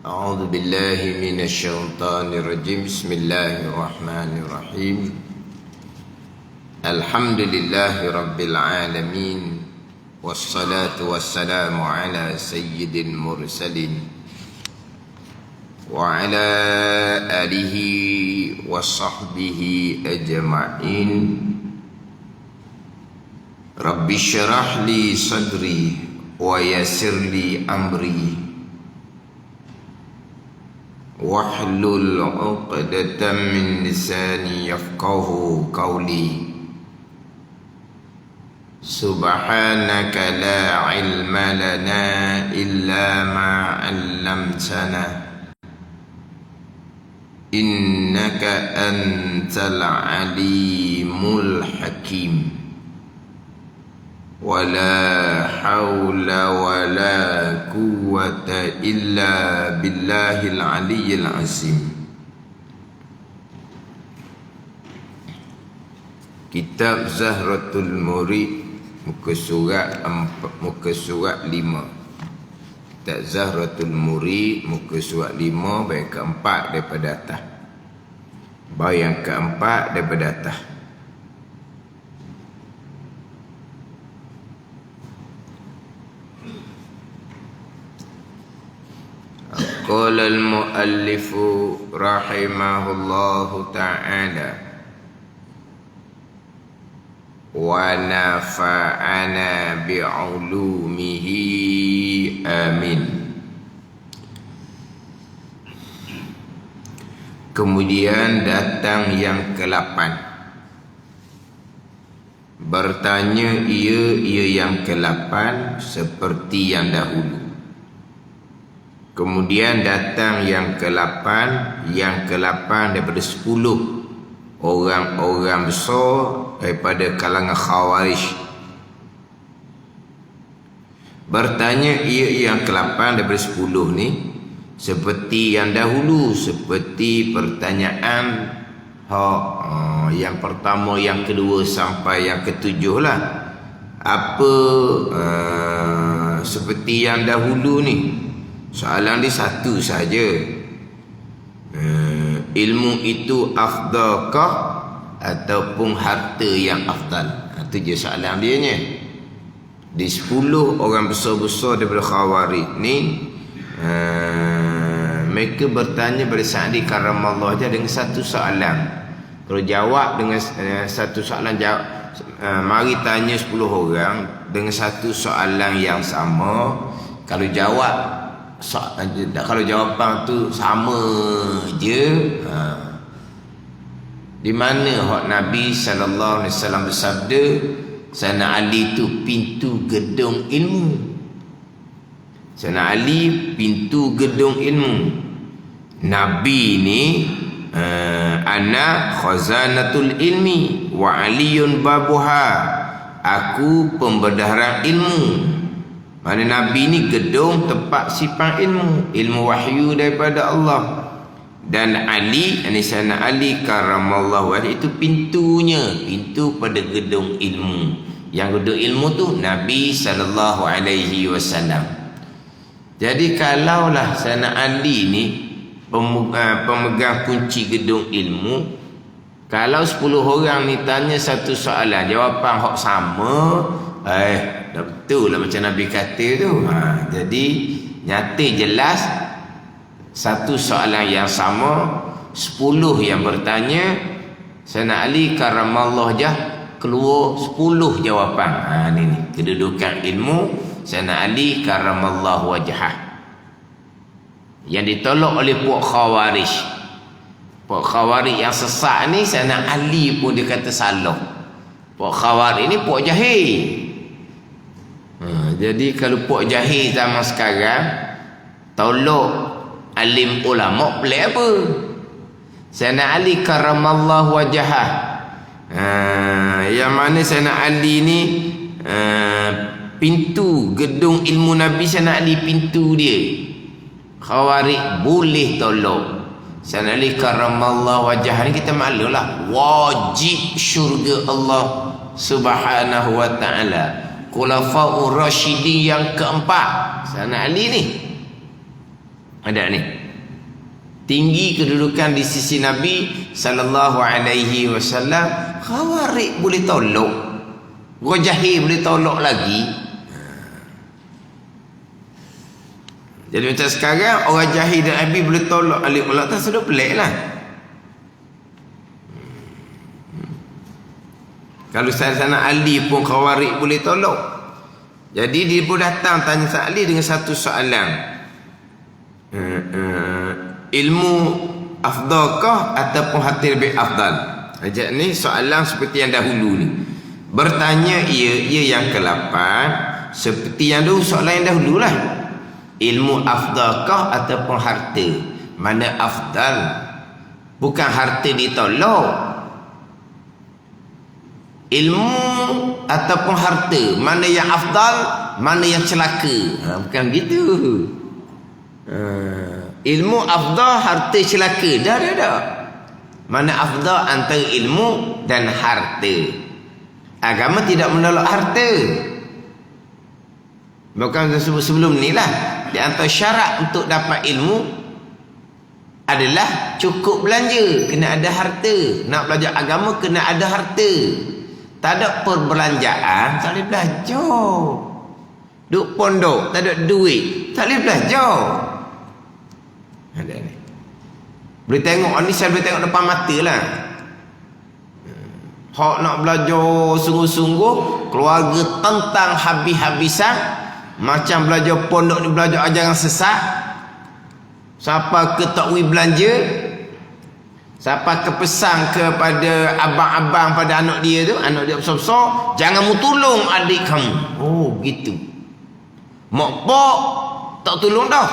أعوذ بالله من الشيطان الرجيم. بسم الله الرحمن الرحيم. الحمد لله رب العالمين، والصلاة والسلام على سيد المرسلين وعلى آله وصحبه أجمعين. رب اشرح لي صدري ويسر لي أمري واحلل عقدة من لساني يفقه قولي. سبحانك لا علم لنا إلا ما علمتنا إنك أنت العليم الحكيم. ولا حول ولا قوة إلا بالله العلي العظيم. Kitab Zahratul Murid, muka surat 5. Kitab Zahratul Murid, muka surat 5, baik keempat daripada atas. Baik yang keempat daripada atas. قال المؤلف رحمه الله تعالى ونفعنا بعلومه آمين. Kemudian datang yang ke-8. Bertanya ia yang ke-8 seperti yang dahulu. Kemudian datang yang ke-8, daripada 10 orang-orang besar daripada kalangan Khawarij. Bertanya ia yang ke-8 daripada 10 ni seperti yang dahulu, seperti pertanyaan yang pertama, yang kedua sampai yang ke-7 lah. Apa seperti yang dahulu ni? Soalan dia satu saja. Ilmu itu afdalkah ataupun harta yang afdal? Itu je soalan dia nya. Di 10 orang besar-besar daripada Khawarij ni, mereka bertanya pada Sa'di karamallahu wajhah dengan satu soalan. Kalau jawab dengan satu soalan, mari tanya 10 orang dengan satu soalan yang sama. Kalau jawapan tu sama je, di mana hak Nabi sallallahu alaihi wasallam bersabda, Sayyidina Ali tu pintu gedung ilmu. Sayyidina Ali pintu gedung ilmu. Nabi ni ana khazanatul ilmi wa aliyun babuha. Aku pembendahara ilmu. Mana Nabi ni gedung tempat simpan ilmu wahyu daripada Allah. Dan Ali, Sayyidina Ali karamallahu wajhah, itu pintunya, pintu pada gedung ilmu. Yang gedung ilmu tu Nabi sallallahu alaihi wasallam. Jadi kalaulah Sayyidina Ali ni pemegang kunci gedung ilmu, kalau 10 orang ni tanya satu soalan, jawapan hak sama, dah betul lah macam Nabi kata tu. Jadi nyata jelas satu soalan yang sama, 10 yang bertanya, Sayyidina Ali karamallahu wajhah keluar 10 jawapan. Ni kedudukan ilmu Sayyidina Ali karamallahu wajhah yang ditolak oleh puak Khawarij. Puak Khawarij yang sesat ni, Sayyidina Ali pun dia kata salah. Puak Khawarij ni puak jahil. Jadi kalau puak jahil zaman sekarang tolak alim ulama, pelik apa? Sayyidina Ali karamallahu wajhah, yang mana Sayyidina Ali ni pintu gedung ilmu Nabi. Sayyidina Ali pintu dia. Khawarij boleh tolak. Sayyidina Ali karamallahu wajhah ni kita maklumlah wajib syurga Allah subhanahu wa ta'ala. Khulafaur Rasyidin yang keempat, Sayyidina Ali ni. Ada ni. Tinggi kedudukan di sisi Nabi sallallahu alaihi wasallam. Khawarij boleh tolak. Orang jahil boleh tolak lagi. Jadi macam sekarang orang jahil dan Nabi boleh tolak alim ulama, tak sudah pelik lah. Kalau sana Ali pun Khawarij boleh tolak. Jadi dia pun datang tanya Sayyidina Ali dengan satu soalan. Ilmu afdalkah ataupun hati lebih afdal? Ajak ni soalan seperti yang dahulu ni. Bertanya ia yang ke-8 seperti yang dahulu, soalan yang dahulu lah. Ilmu afdalkah ataupun harta? Mana afdal? Bukan harta ditolak. Ilmu ataupun harta, mana yang afdal, mana yang celaka. Bukan gitu. Ilmu afdal, harta celaka. Dah. Mana afdal antara ilmu dan harta? Agama tidak menolak harta. Bukan sebelum ni lah. Di antara syarat untuk dapat ilmu adalah cukup belanja, kena ada harta. Nak belajar agama kena ada harta. Tak ada perbelanjaan, tak boleh belajar. Duk pondok, tak ada duit, tak boleh belajar. Ada ni. Boleh tengok ni, saya boleh tengok depan mata lah. Hak nak belajar sungguh-sungguh, keluarga tentang habis-habisan. Macam belajar pondok ni, belajar ajaran sesat. Siapa ke takwi belanja, siapa kepesan kepada abang-abang pada anak dia tu, anak dia besar-besar, jangan mu tolong adik kamu. Oh, gitu. Mak pak tak tolong dah.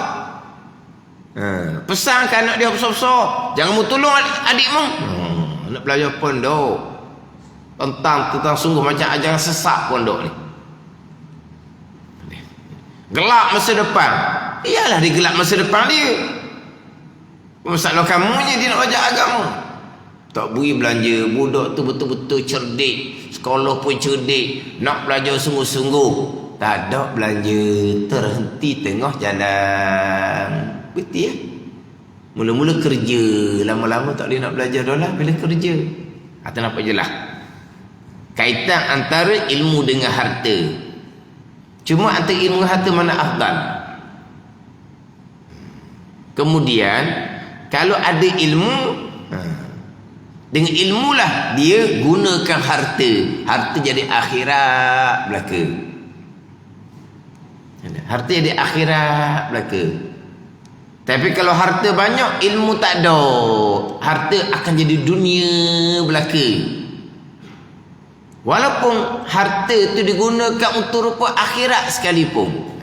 Pesan ke anak dia besar-besar, jangan mu tolong adikmu. Nak belajar pondok tentang sungguh macam ajaran sesat pondok ni. Gelap masa depan. Iyalah dia gelap masa depan dia. Masalah kamunya dia nak belajar agama. Tak beri belanja. Budak tu betul-betul cerdik. Sekolah pun cerdik. Nak belajar sungguh-sungguh. Tak ada belanja. Terhenti tengah jalan. Betul ya? Mula-mula kerja. Lama-lama tak boleh nak belajar dah lah. Bila kerja. Atau nampak je lah. Kaitan antara ilmu dengan harta. Cuma antara ilmu harta mana afdal? Kemudian kalau ada ilmu, dengan ilmulah dia gunakan harta. Harta jadi akhirat belaka. Harta jadi akhirat belaka. Tapi kalau harta banyak, ilmu tak ada, harta akan jadi dunia belaka. Walaupun harta itu digunakan untuk rupa akhirat sekalipun.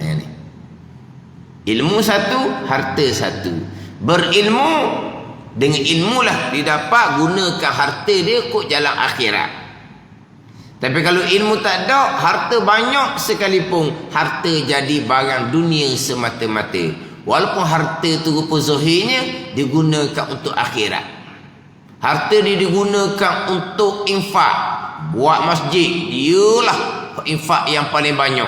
Ilmu satu, harta satu. Berilmu, dengan ilmulah didapat gunakan harta dia kok jalan akhirat. Tapi kalau ilmu tak ada, harta banyak sekalipun, harta jadi barang dunia semata-mata. Walaupun harta itu rupa zahirnya digunakan untuk akhirat. Harta dia digunakan untuk infak. Buat masjid, dialah infak yang paling banyak.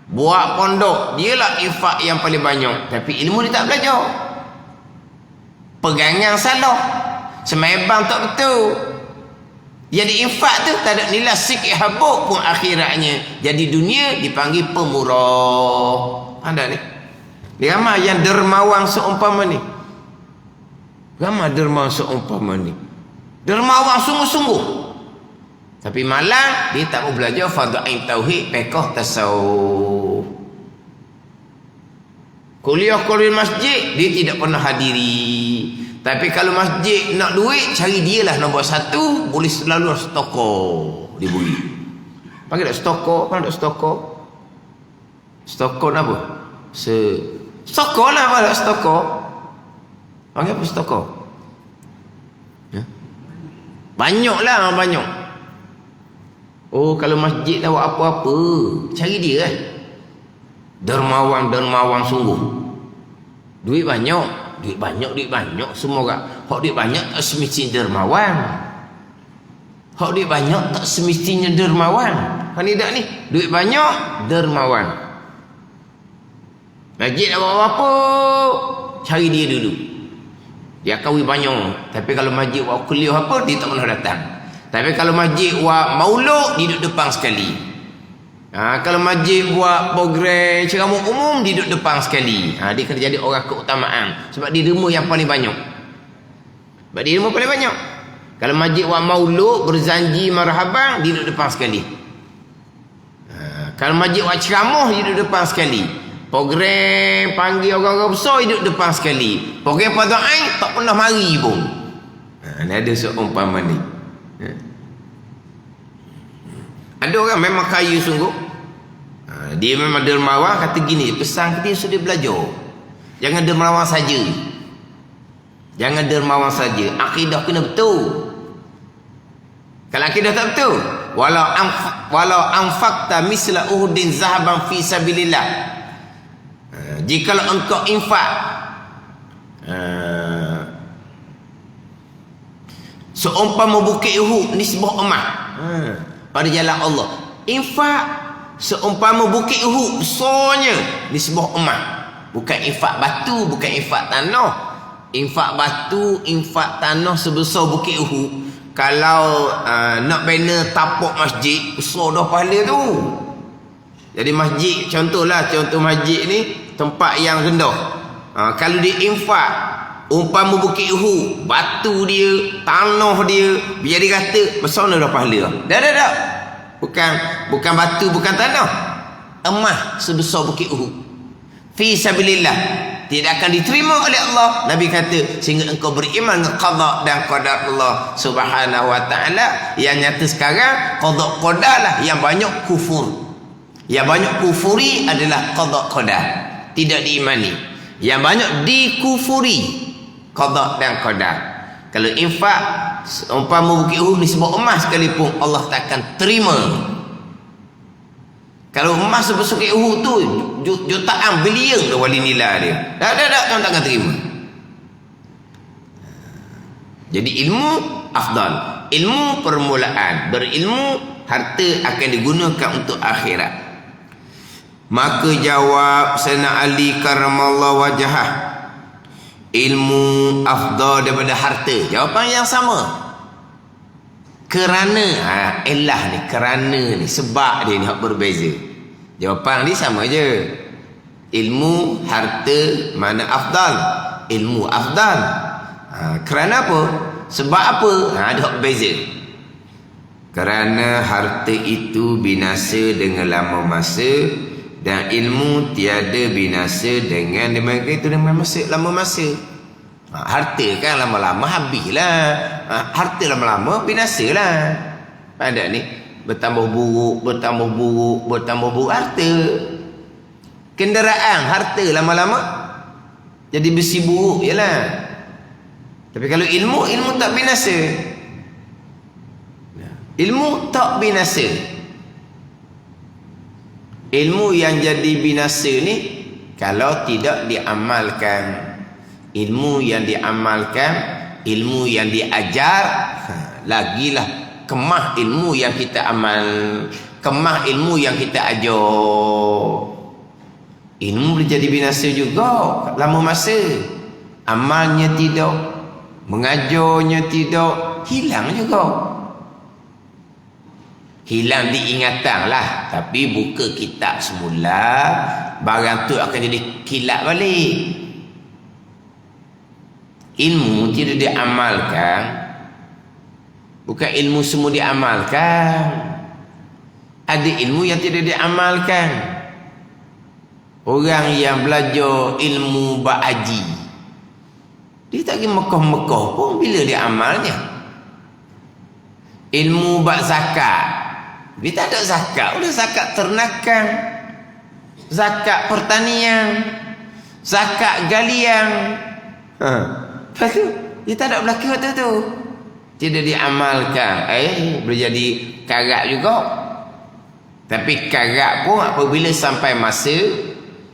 Buat pondok, dialah infak yang paling banyak. Tapi ilmu dia tak belajar. Pegangan salah. Semebang tak betul. Jadi infak tu tak ada nilai sikit habuk pun akhiratnya. Jadi dunia dipanggil pemurah. Ada ni. Dia ramai yang dermawan seumpama ni. Ramai dermawan seumpama ni. Dermawan sungguh-sungguh. Tapi malang dia tak mau belajar fardu ain tauhid, fiqh, tasawuf. Kuliah masjid dia tidak pernah hadiri. Tapi kalau masjid nak duit, cari dialah nombor satu, boleh selalu stokor diberi. Panggil tak stokor? Panggil tak stokor? Stokor apa? Stokor lah apa stokor? Panggil apa stokor? Ya? Banyaklah banyak. Oh, kalau masjid tak buat apa-apa, cari dia kan. Dermawan sungguh. Duit banyak semua orang. Hak duit banyak tak semestinya dermawan. Hak duit banyak tak semestinya dermawan. Kan tidak ni, duit banyak dermawan. Masjid tak buat apa-apa, cari dia dulu. Dia kahwin banyak. Tapi kalau masjid buat kuliah apa, dia tak pernah datang. Tapi kalau masjid buat maulud, dia duduk depan sekali. Kalau masjid buat program ceramah umum, dia duduk depan sekali. Dia kena jadi orang keutamaan. Sebab dia derma yang paling banyak. Sebab dia derma paling banyak. Kalau masjid buat maulud, berzanji marhaban, dia duduk depan sekali. Kalau masjid buat ceramah, dia duduk depan sekali. Program panggil orang-orang besar, dia duduk depan sekali. Program pada ain, tak pernah mari pun. Ini ada seumpama ni. Ada orang memang kaya sungguh. Dia memang dermawan, kata gini, pesan ke dia sudah belajar. Jangan dermawan saja. Jangan dermawan saja. Akidah kena betul. Kalau akidah tak betul, walau anfaqta misla uhudin zahaban fi sabilillah. Jikalau engkau infak seumpama bukit Uhud nisbah emas pada jalan Allah. Infak seumpama bukit Uhud besarnya nisbah emas. Bukan infak batu, bukan infak tanah. Infak batu, infak tanah sebesar bukit Uhud. Kalau nak bina tapak masjid, besar dah pahala tu. Jadi masjid, contoh masjid ni tempat yang rendah. Kalau dia infak umpama bukit Uhud, batu dia, tanah dia, biar dia kata besar dah pahala. Dah. Bukan batu, bukan tanah. Emas sebesar bukit Uhud. Fi sabilillah. Tidak akan diterima oleh Allah. Nabi kata, sehingga engkau beriman dengan qada dan qadar Allah Subhanahu wa taala. Yang nyata sekarang qada qadar lah yang banyak kufur. Yang banyak kufuri adalah qada qadar, tidak diimani. Yang banyak dikufuri qada dan qadar. Kalau infak umpama bukit Uhud nisbah emas sekalipun, Allah tak akan terima. Kalau emas sebesar bukit Uhud tu jutaan bilion dah wali nilai dia. Dah tuan tak akan terima. Jadi ilmu afdal, ilmu permulaan. Berilmu harta akan digunakan untuk akhirat. Maka jawab Sayyidina Ali karramallahu wajhah, ilmu afdal daripada harta. Jawapan yang sama. Kerana elah ni, kerana ni, sebab dia ni hak berbeza. Jawapan ni sama je. Ilmu, harta, mana afdal? Ilmu afdal. Kerana apa? Sebab apa? Ada hak berbeza. Kerana harta itu binasa dengan lama masa, dan ilmu tiada binasa dengan lama masa. Harta kan lama-lama habislah. Harta lama-lama binasalah. Pada ni bertambah buruk harta. Kenderaan harta lama-lama jadi besi buruk jelah. Tapi kalau ilmu tak binasa. Ilmu tak binasa. Ilmu yang jadi binasa ni kalau tidak diamalkan. Ilmu yang diamalkan, ilmu yang diajar, lagilah kemah ilmu yang kita amal, kemah ilmu yang kita ajar. Ilmu boleh jadi binasa juga lama masa. Amalnya tidak, mengajarnya tidak, hilang juga. Hilang diingatan lah. Tapi buka kitab semula, barang tu akan jadi kilat balik. Ilmu tidak diamalkan, bukan ilmu semua diamalkan. Ada ilmu yang tidak diamalkan. Orang yang belajar ilmu ba'aji, dia tak pergi Mekah-Mekah pun bila dia amalnya. Ilmu bak zakat, dia tak ada zakat. Udah zakat ternakan, zakat pertanian, zakat galian. Lepas tu dia tak ada berlaku waktu tu, tidak diamalkan. Boleh jadi karat juga. Tapi karat pun apabila sampai masa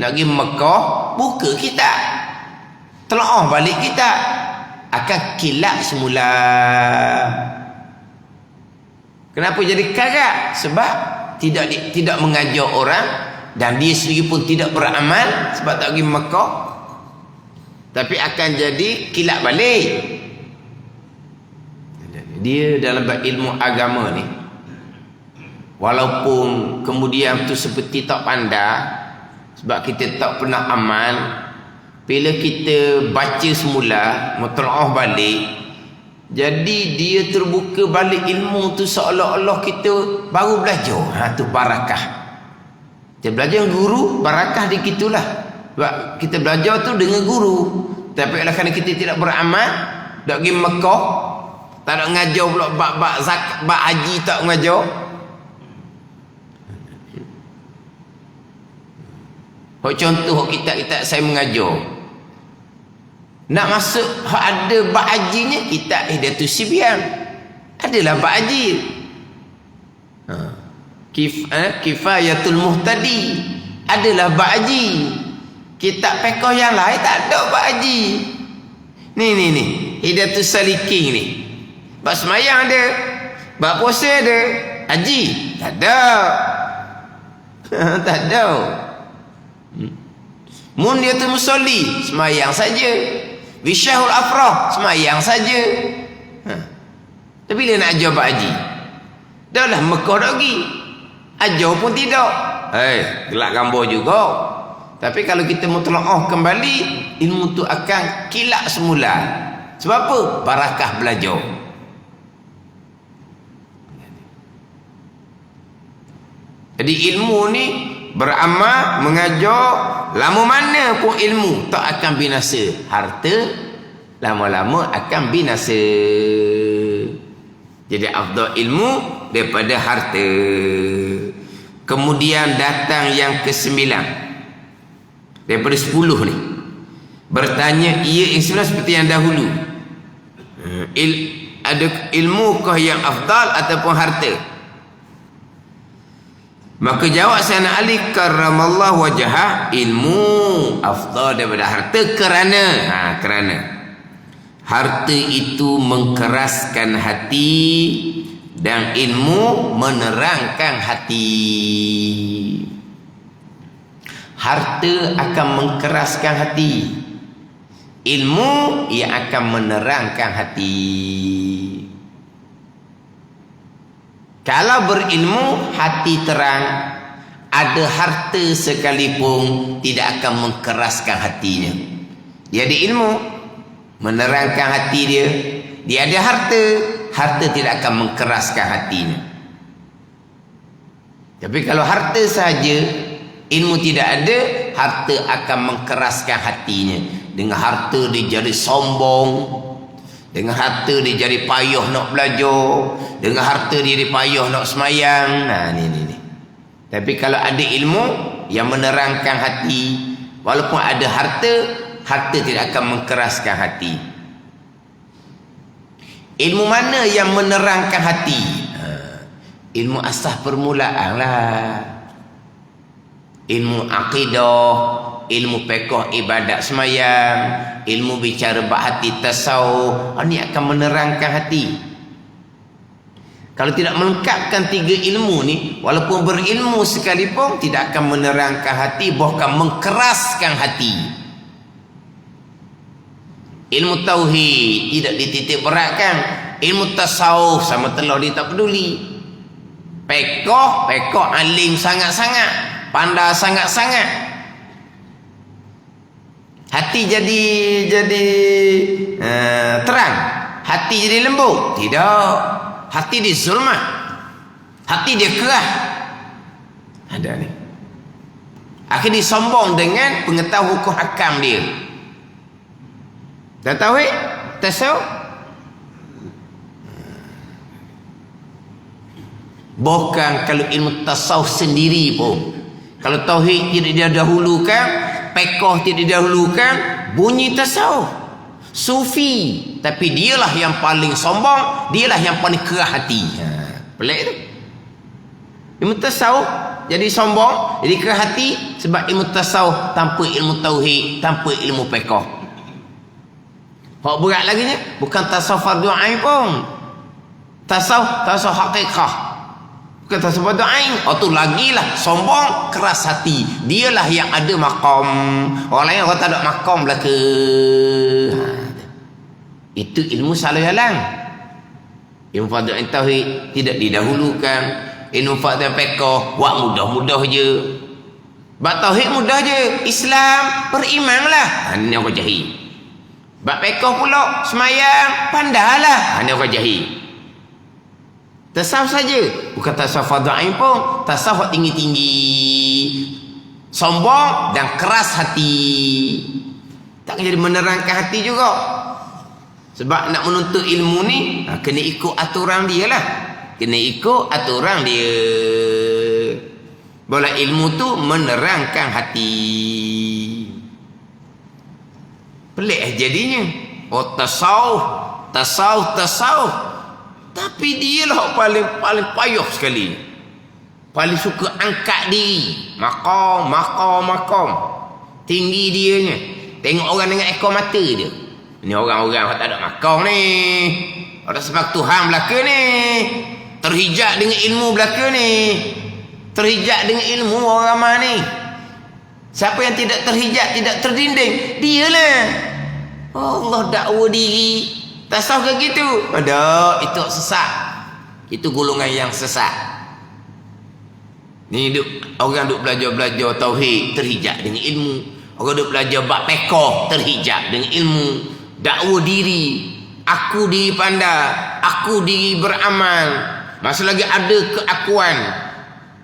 nak pergi Mekah, buka kitab, telaah balik kitab, akan kilat semula. Kenapa jadi karat? Sebab tidak mengajar orang, dan dia sendiri pun tidak beramal sebab tak pergi Mekah. Tapi akan jadi kilat balik. Dia dalam ilmu agama ni, walaupun kemudian tu seperti tak pandai, sebab kita tak pernah amal, bila kita baca semula, mutalaah balik, jadi dia terbuka balik ilmu tu seolah-olah kita baru belajar. Tu barakah. Kita belajar guru, barakah di kitulah. Sebab kita belajar tu dengan guru. Tapi oleh kerana kita tidak beramal, tak pergi Mekah, tak nak ngajar pula bab zakat, bab haji tak ngajar. Contoh kitab-kitab saya mengajar, nak masuk ada bab hajinya, kitab Hidayatus Sibyan adalah bab haji. Kifayatul Muhtadi adalah bab haji. Kitab fiqh yang lain tak ada bab haji. Ni Hidayatus Salikin ni, bab semayang ada, bab puasa ada, haji tak ada. Tak ada. Mundiatul Musalli semayang saja, Wisyahul Afrah semayang saja. Tapi bila nak ajar bab haji, dah lah Mekah dah pergi, ajar pun tidak. Gelak gambar juga. Tapi kalau kita mutalaah kembali, ilmu tu akan kilat semula. Sebab apa? Barakah belajar. Jadi ilmu ni beramal, mengajar, lama mana pun ilmu tak akan binasa. Harta lama-lama akan binasa. Jadi afdal ilmu daripada harta. Kemudian datang yang ke-9 daripada 10 ni. Bertanya ia yang 9 seperti yang dahulu. Ada ilmu kah yang afdal ataupun harta? Maka jawab Sayyidina Ali karramallahu wajhah, ilmu afdal daripada harta kerana harta itu mengkeraskan hati dan ilmu menerangkan hati. Harta akan mengkeraskan hati, ilmu ia akan menerangkan hati. Kalau berilmu hati terang, ada harta sekalipun tidak akan mengkeraskan hatinya. Dia ada ilmu menerangkan hati dia, dia ada harta, harta tidak akan mengkeraskan hatinya. Tapi kalau harta saja, ilmu tidak ada, harta akan mengkeraskan hatinya. Dengan harta dia jadi sombong, dengan harta dia jadi payah nak belajar, dengan harta dia payah nak semayang. Ni. Tapi kalau ada ilmu yang menerangkan hati, walaupun ada harta, harta tidak akan mengkeraskan hati. Ilmu mana yang menerangkan hati? Ilmu asas permulaan lah. Ilmu akidah, ilmu fiqh ibadat semayang, ilmu bicara bab hati tasawuf, ini akan menerangkan hati. Kalau tidak melengkapkan 3 ilmu ni, walaupun berilmu sekalipun, tidak akan menerangkan hati, bahkan mengkeraskan hati. Ilmu tauhid tidak dititik beratkan, ilmu tasawuf sama telah dia tak peduli. Fiqh alim sangat-sangat, pandai sangat-sangat. Hati jadi terang, hati jadi lembut? Tidak. Hati dia zulmat, hati dia kerah. Ada ni. Akhirnya sombong dengan pengetahuan hukum hakam dia. Dah tahu tasawuf? Bahkan kalau ilmu tasawuf sendiri pun, kalau tauhid tidak didahulukan, fiqh tidak didahulukan, bunyi tasawuf. Sufi, tapi dialah yang paling sombong, dialah yang paling kerah hati. Pelik tu. Ilmu tasawuf jadi sombong, jadi kerah hati, sebab ilmu tasawuf tanpa ilmu tauhid, tanpa ilmu fiqh. Hak berat lagi ni, bukan tasawuf fardu ain pun. Tasawuf hakikah. Kata sebab ain. Oh tu lagilah sombong, keras hati. Dialah yang ada maqam. Orang lain orang tak ada maqam belaka. Itu ilmu salah jalan. Ilmu fardhu tauhid tidak didahulukan. Ilmu fardhu fiqh buat mudah-mudah je. Bab tauhid mudah je. Islam berimanlah. Ini orang jahil. Bab fiqh pula semayang pandailah. Ini orang jahil. Tasawuf saja. Bukan tasawuf fardhu ain pun. Tasawuf tinggi-tinggi. Sombong dan keras hati. Tak jadi menerangkan hati juga. Sebab nak menuntut ilmu ni kena ikut aturan dia lah. Kena ikut aturan dia. Bola ilmu tu menerangkan hati. Pelik jadinya. Oh tasawuf. Tapi dia lah paling payah sekali. Paling suka angkat diri. Maqam. Tinggi dianya. Tengok orang dengan ekor mata dia. Ni orang-orang tak ada maqam ni. Orang sebab Tuhan belaka ni. Terhijab dengan ilmu belaka ni. Terhijab dengan ilmu orang ramai ni. Siapa yang tidak terhijab, tidak terdinding, dialah. Allah dakwa diri. Tasawuf ke gitu? Ada, itu sesat. Itu golongan yang sesat. Ni orang duk belajar tauhid, terhijab dengan ilmu. Orang duk belajar bab fiqh, terhijab dengan ilmu. Dakwa diri, aku diri pandai, aku diri beramal. Masa lagi ada keakuan,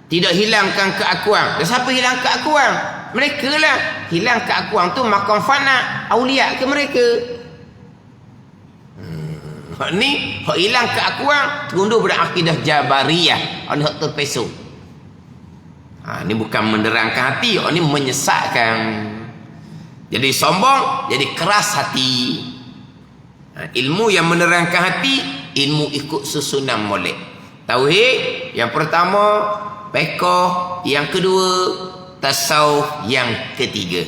tidak hilangkan keakuan. Dan siapa hilang keakuan? Mereka lah. Hilang keakuan tu maqam fana, aulia ke mereka. Ni hak hilang keakuan terundur pada akidah Jabariyah. Ini hak terpesong. Ni bukan menerangkan hati, ini menyesatkan. Jadi sombong, jadi keras hati. Ilmu yang menerangkan hati, ilmu ikut susunan molek. Tauhid yang pertama, fiqh yang kedua, tasawuf yang ketiga.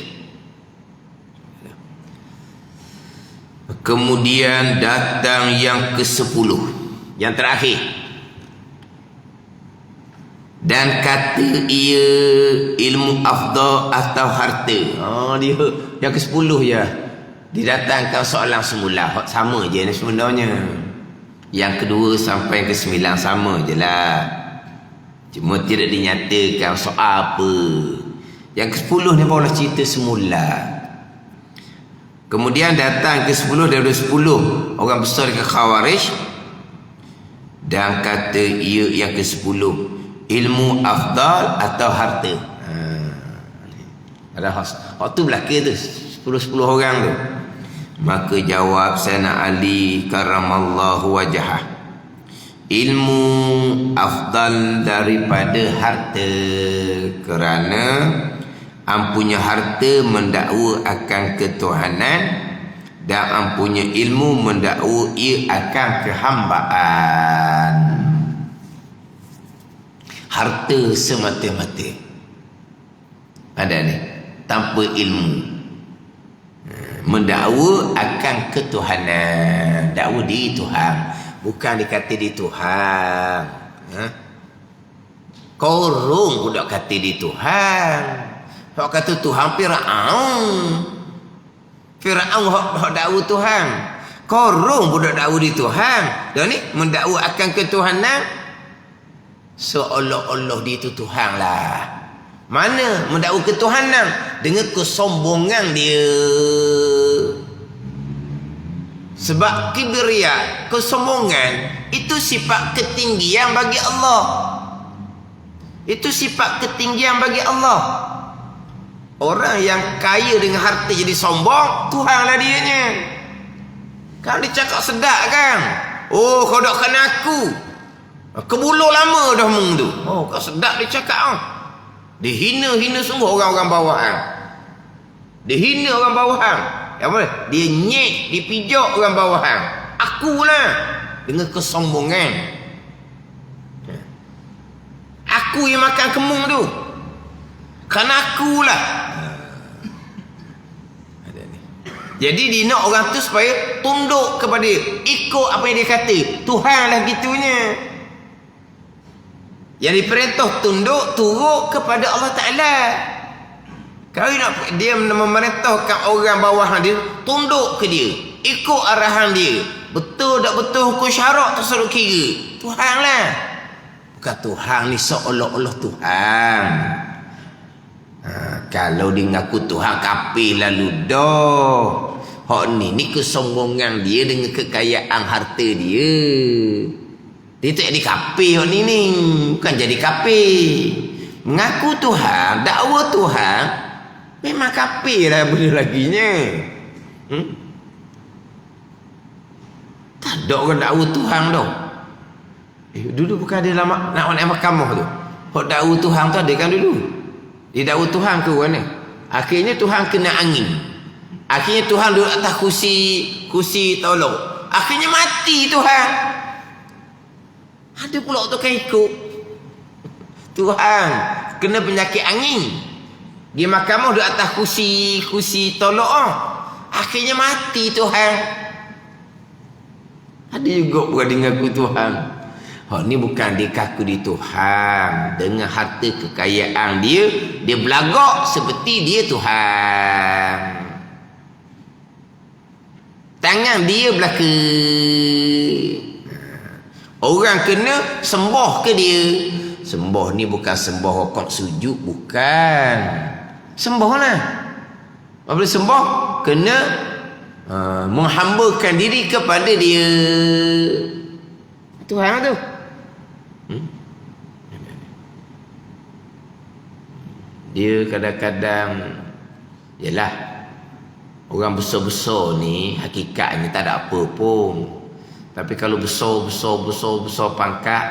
Kemudian datang yang ke-10, yang terakhir. Dan kata ia ilmu afdal atau harta. Dia yang ke-10 ya. Didatangkan soalan semula. Sama je ni sebenarnya. Yang kedua sampai yang ke-9 sama je lah. Cuma tidak dinyatakan soal apa. Yang ke-10 ni barulah cerita semula. Kemudian datang ke-10 daripada 10 orang besar ke Khawarij. Dan kata ia yang ke-10 ilmu afdal atau harta. Ada waktu belakang tu 10 orang tu. Maka jawab Sayyidina Ali karamallahu wajhah, ilmu afdal daripada harta, kerana ampunya harta mendakwa akan ketuhanan dan ampunya ilmu mendakwa ia akan kehambaan. Harta semata-mata ada ni tanpa ilmu mendakwa akan ketuhanan. Dakwa diri Tuhan, bukan dikata di Tuhan. Korong budak kata di Tuhan. Hak kata Tuhan Firaun. Firaun hak dakwa Tuhan. Korong budak dakwa di Tuhan. Dan ni mendakwa akan ketuhanan seolah-olah dia itu Tuhan lah. Mana mendakwa ketuhanan dengan kesombongan dia. Sebab kibriya, kesombongan itu sifat ketinggian bagi Allah. Itu sifat ketinggian bagi Allah. Orang yang kaya dengan harta jadi sombong, Tuhanlah dianya. Kan dia cakap sedap kan? Oh, kau dak kena aku. Kebuluh lama dah mung tu. Oh, kau sedap dia cakap. Dia hina sungguh orang-orang bawahan. Dia hina orang bawahan. Apa? Dia nyek, dia pijak orang bawahan. Akulah dengan kesombongan. Aku yang makan kemung tu. Kan akulah. Jadi dia nak orang tu supaya tunduk kepada dia, ikut apa yang dia kata. Tuhanlah gitunya. Yang diperintah tunduk turut kepada Allah Ta'ala. Kalau dia memerintahkan orang bawahan dia, tunduk ke dia, ikut arahan dia. Betul tak betul hukum syarak tersebut kira Tuhan lah. Bukan Tuhan ni seolah-olah Tuhan. Kalau dia ngaku Tuhan, kafir lalu dah. Hak ni kesombongan dia dengan kekayaan harta dia. Dia tak jadi kafir hak ni. Bukan jadi kafir. Mengaku Tuhan, dakwa Tuhan, memang kafir lah benda laginya. Tak ada orang dakwa Tuhan dah. Dulu bukan ada lama nak naik mahkamah tu. Hak dakwa Tuhan tu ada kan dulu. Dia dakwa Tuhan ke mana? Akhirnya Tuhan kena angin. Akhirnya Tuhan duduk atas kursi tolong. Akhirnya mati Tuhan. Ada pula tu kan ikut Tuhan kena penyakit angin. Dia mahkamah duduk atas kursi tolong. Akhirnya mati Tuhan. Ada juga bukan dia ngaku Tuhan. Ni bukan dia kaku di Tuhan. Dengan harta kekayaan dia berlagak seperti dia Tuhan. Tangan dia belaka. Orang kena sembah ke dia. Sembah ni bukan sembah rokok sujud, bukan. Sembah lah. Apabila sembah, kena menghambakan diri kepada dia. Tuhan tu. Dia kadang-kadang, yalah, orang besar-besar ni hakikatnya tak ada apa pun. Tapi kalau besar pangkat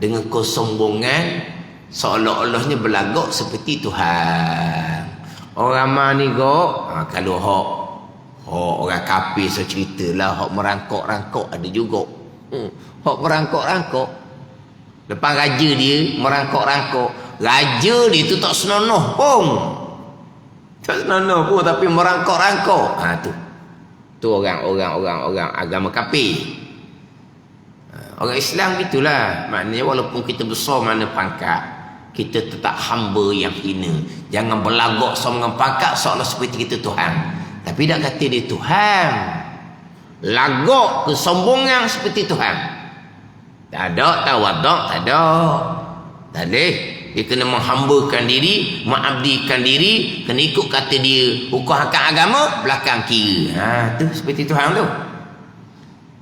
dengan kesombongan, seolah-olahnya berlagak seperti Tuhan. Orang ramai ni kalau hak orang kafir saya ceritalah, hak merangkak-rangkak ada juga. Hak merangkak-rangkak, depan raja dia merangkak-rangkak. Raja dia tu tak senonoh pun. Tak senonoh pun tapi merangkak-rangkak. Tu orang agama kafir. Orang Islam gitulah. Maknanya walaupun kita besar mana pangkat, kita tetap hamba yang hina. Jangan berlagak sama dengan pangkat seolah seperti kita Tuhan. Tapi tak kata dia Tuhan. Lagak kesombongan seperti Tuhan. Tak ada tawadak, tak ada. Tak boleh. Dia kena menghambakan diri, mengabdikan diri, kena ikut kata dia. Hukum hakam agama, belakang kira. Tu seperti Tuhan tu.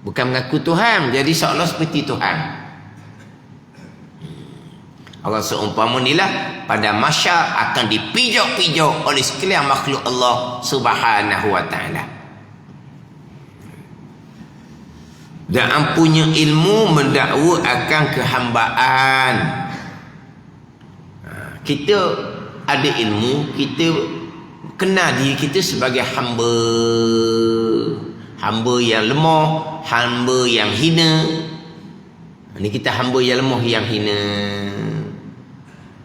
Bukan mengaku Tuhan, jadi seolah seperti Tuhan. Orang seumpama inilah pada masyar akan dipijak-pijak oleh sekalian makhluk Allah Subhanahu wa ta'ala. Dan ampunya ilmu mendakwa akan kehambaan. Kita ada ilmu, kita kenal diri kita sebagai hamba. Hamba yang lemah, hamba yang hina. Ini kita hamba yang lemah, yang hina.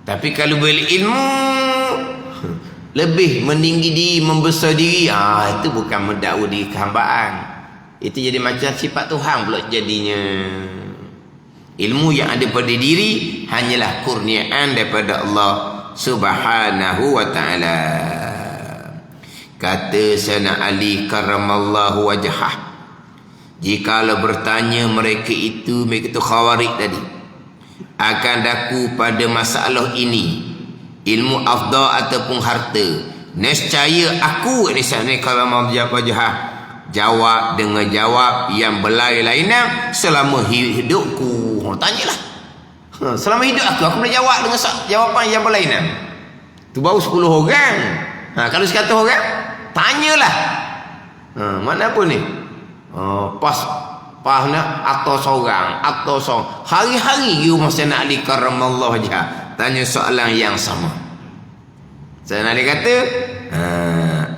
Tapi kalau berilmu, lebih meninggi diri, membesar diri, itu bukan mendakwa diri kehambaan. Itu jadi macam sifat Tuhan pula jadinya. Ilmu yang ada pada diri hanyalah kurniaan daripada Allah Subhanahu wa ta'ala. Kata Sayyidina Ali karramallahu wajhah, jikalau bertanya mereka itu khawarij tadi, akan daku pada masalah ini, ilmu afdal ataupun harta, nescaya aku ni Sayyidina karramallahu wajhah jawab dengan jawab yang berlain-lainan selama hidupku. Tanyalah. Selama hidup aku boleh jawab dengan jawapan yang berlainan. Tu baru 10 orang. Kalau 100 orang, tanyalah. Mana apa ni? Pas nak atau seorang. Hari-hari you masa nak Ali karramallahu wajhah tanya soalan yang sama. Saya nak kata,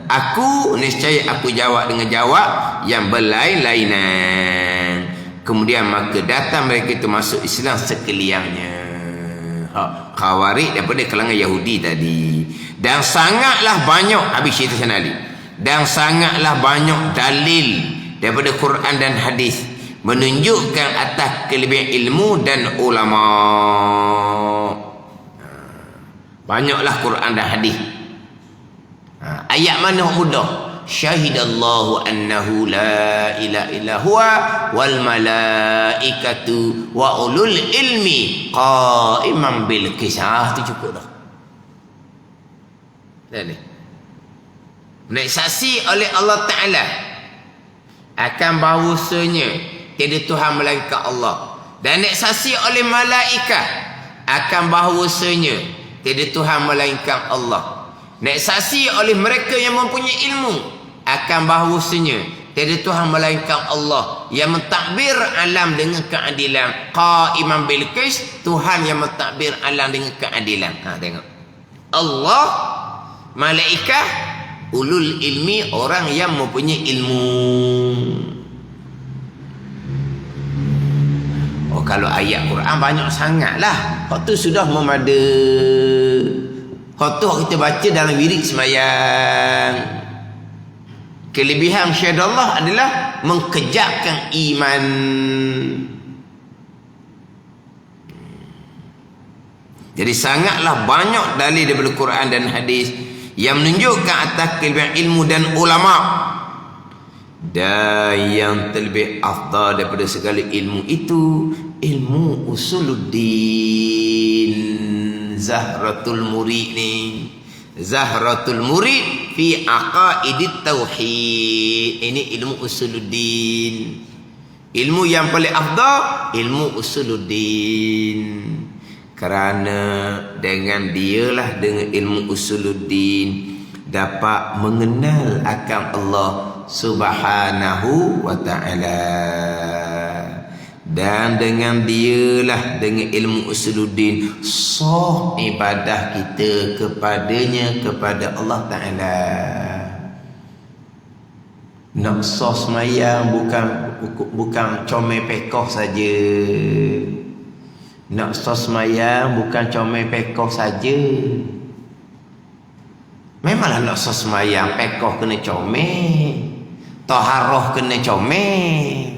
aku niscaya aku jawab dengan jawab yang berlain-lainan. Kemudian maka datang mereka itu masuk Islam sekaliannya. Khawarij daripada kalangan Yahudi tadi. Dan sangatlah banyak, habis cerita Sayyidina Ali, dan sangatlah banyak dalil daripada Quran dan hadis menunjukkan atas kelebihan ilmu dan ulama. Banyaklah Quran dan hadis. Ayat mana mudah? Syahidallahu annahu la ilaha illa huwa wal malaikatu wa ulul ilmi qa'iman bil qisas. Itu cukup dah. Ni. Nak saksi oleh Allah Ta'ala akan bahawasanya tiada Tuhan melainkan Allah, dan nak saksi oleh malaikat akan bahawasanya tiada Tuhan melainkan Allah, nak saksi oleh mereka yang mempunyai ilmu akan bahawasanya tiada Tuhan melainkan Allah yang mentadbir alam dengan keadilan, qa'iman bil qist, Tuhan yang mentadbir alam dengan keadilan. Tengok, Allah, malaikat, ulul ilmi, orang yang mempunyai ilmu. Kalau ayat Quran banyak sangatlah. Hak tu sudah memada. Hak tu kita baca dalam wirid sembahyang. Kelebihan syahadallah adalah mengkejakkan iman. Jadi sangatlah banyak dalil daripada Quran dan hadis yang menunjukkan atas kelebihan ilmu dan ulama. Dan yang terlebih afdal daripada segala ilmu itu ilmu usuluddin. Zahratul Murid ni, Zahratul Murid fi aqaidit tauhid. Ini ilmu usuluddin. Ilmu yang paling afdal ilmu usuluddin. Kerana dengan dialah, dengan ilmu usuluddin, dapat mengenal akan Allah Subhanahu wa ta'ala. Dan dengan dialah, dengan ilmu usuluddin, sah ibadah kita kepadanya, kepada Allah Ta'ala. Nak sah semayang bukan comel pekoh saja. Nak sah semayang bukan comel pekoh saja. Memanglah nak sah semayang pekoh kena comel, taharah kena comel.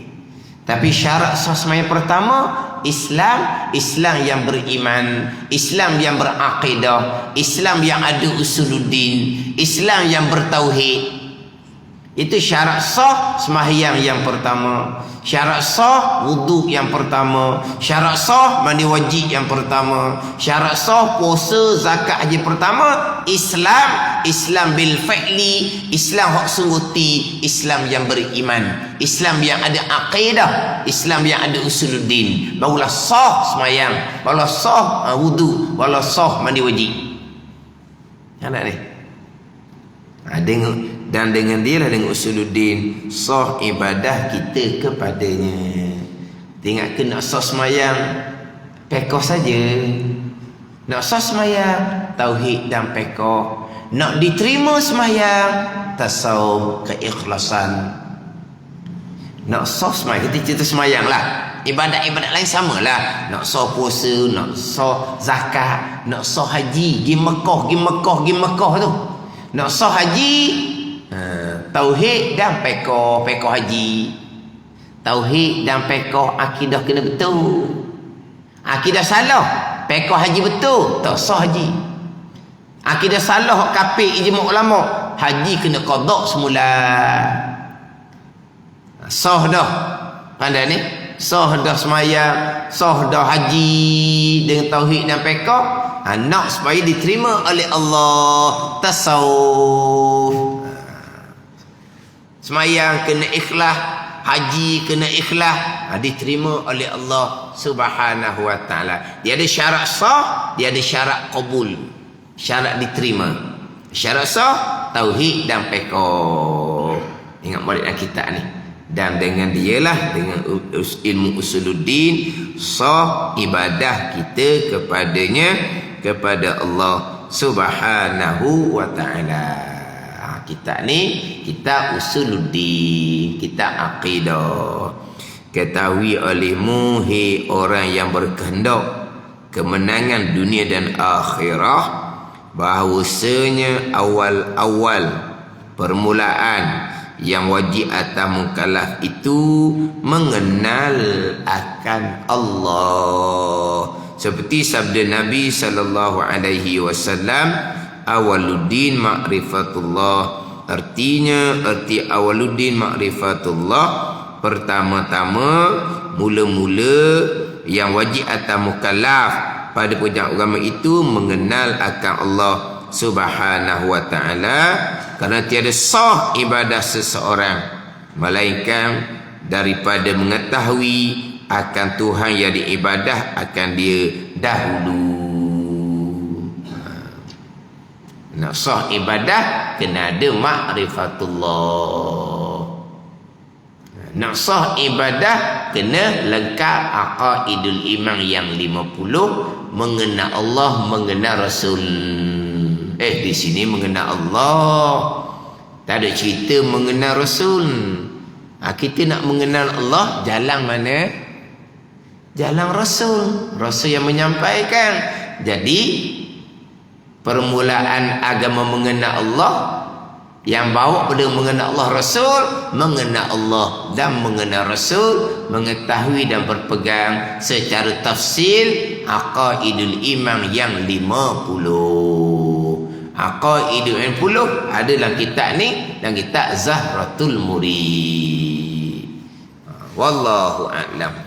Tapi syarat sah semayang pertama Islam, Islam yang beriman, Islam yang berakidah, Islam yang ada usuluddin, Islam yang bertauhid. Itu syarat sah sembahyang yang pertama. Syarat sah wuduk yang pertama. Syarat sah mandi wajib yang pertama. Syarat sah puasa, zakat, haji pertama. Islam, Islam bil fa'li, Islam hak sungguti, Islam yang beriman, Islam yang ada akidah, Islam yang ada usuluddin. Barulah sah sembahyang, barulah sah wuduk, barulah sah mandi wajib. Ada ni. Dan dengan dia lah, dengan usuluddin, sah ibadah kita kepadanya. Tengok ke nak sah semayang pekoh saja. Nak sah semayang tauhid dan pekoh. Nak diterima semayang tasawuf, keikhlasan. Nak sah semayang, kita cerita semayang lah. Ibadat-ibadat lain samalah. Nak sah puasa, nak sah zakat, nak sah haji, pergi Mekah tu. Nak sah haji, tauhid dan pekoh haji. Tauhid dan pekoh akidah kena betul. Akidah salah, pekoh haji betul, tak sah haji. Akidah salah kafir ijma' ulama, haji kena qada semula. Sah dah. Pandai ni? Sah dah semayang, sah dah haji dengan tauhid dan pekoh. Nak supaya diterima oleh Allah tasawuf. Semayang kena ikhlas, haji kena ikhlas, diterima oleh Allah Subhanahu wa ta'ala. Dia ada syarat sah, dia ada syarat qabul, syarat diterima. Syarat sah tauhid dan pekoh. Ingat balik dalam kitab ni. Dan dengan dialah, dengan ilmu usuluddin, sah ibadah kita kepadanya, kepada Allah Subhanahu wa ta'ala. Kitab ni kitab usuluddin, kitab akidah. Ketahui olehmu, hei orang yang berkehendak kemenangan dunia dan akhirah, bahawasanya awal-awal permulaan yang wajib atas mukallaf itu mengenal akan Allah. Seperti sabda Nabi sallallahu alaihi wasallam, awaluddin ma'rifatullah. Arti awaluddin ma'rifatullah, pertama-tama mula-mula yang wajib atas mukallaf pada pujang agama itu mengenal akan Allah Subhanahu wa ta'ala, kerana tiada sah ibadah seseorang melainkan daripada mengetahui akan Tuhan yang diibadah akan dia dahulu. Nak sah ibadah kena ada ma'rifatullah. Nak sah ibadah kena lengkap aqaidul iman yang 50, mengenal Allah, mengenal Rasul. Di sini mengenal Allah, tak ada cerita mengenal Rasul. Kita nak mengenal Allah, jalan mana? Jalan Rasul. Rasul yang menyampaikan. Jadi permulaan agama mengenal Allah, yang bawa pada mengenal Allah Rasul, mengenal Allah dan mengenal Rasul, mengetahui dan berpegang secara tafsil aqaidul iman yang 50. Aqaidul 50 ada dalam kitab ni, dalam kitab Zahratul Murid. Wallahu a'lam.